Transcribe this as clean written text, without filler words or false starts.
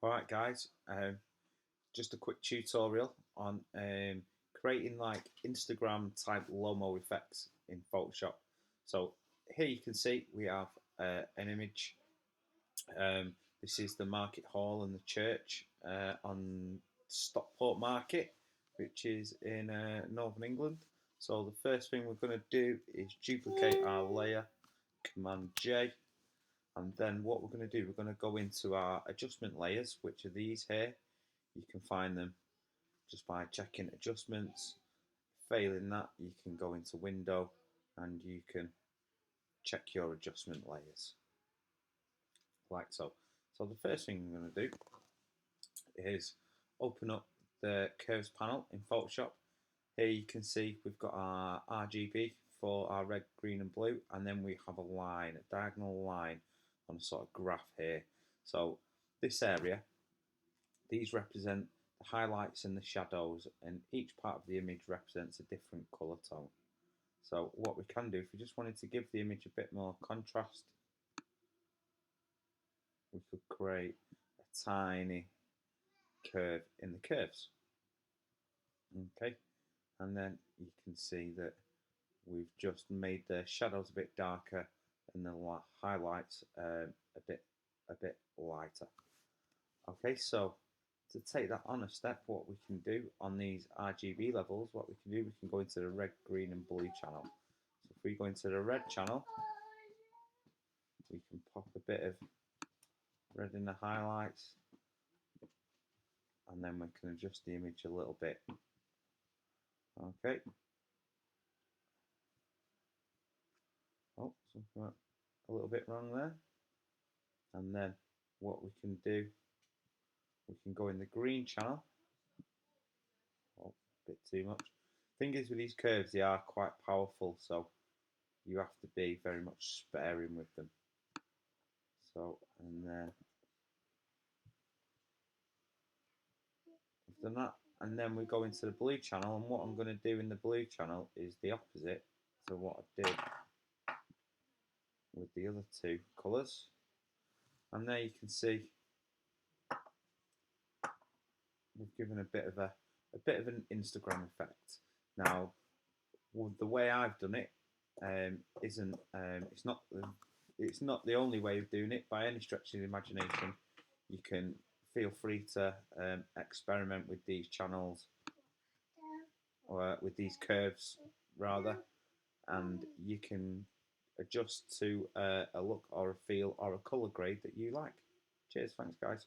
Alright guys, just a quick tutorial on creating like Instagram type Lomo effects in Photoshop. So here you can see we have an image. Um, this is the market hall and the church on Stockport Market, which is in Northern England. So the first thing we're going to do is duplicate our layer, Command J. And then what we're going to do, we're going to go into our adjustment layers, which are these here. You can find them just by checking adjustments. Failing that, you can go into window and you can check your adjustment layers like so. So the first thing I'm going to do is open up the curves panel in Photoshop. Here you can see we've got our RGB for our red, green and blue, and then we have a line, a diagonal line on a sort of graph here. So this area, these represent the highlights and the shadows, and each part of the image represents a different colour tone. So what we can do, if we just wanted to give the image a bit more contrast, we could create a tiny curve in the curves. Okay, and then you can see that we've just made the shadows a bit darker and the highlights a bit lighter. Okay, so to take that on a step, what we can do on these RGB levels, what we can do, we can go into the red, green and blue channel. So if we go into the red channel, we can pop a bit of red in the highlights, and then we can adjust the image a little bit. Okay. Oh, something went a little bit wrong there. And then what we can do, we can go in the green channel. Oh, a bit too much. Thing is, with these curves, they are quite powerful, so you have to be very much sparing with them. So, and then I've done that, and then we go into the blue channel, and what I'm going to do in the blue channel is the opposite to what I did with the other two colours. And there you can see we've given a bit of an Instagram effect. Now, the way I've done it isn't it's not the only way of doing it by any stretch of the imagination. You can feel free to experiment with these channels or with these curves rather, and you can adjust to a look or a feel or a colour grade that you like. Cheers, thanks guys.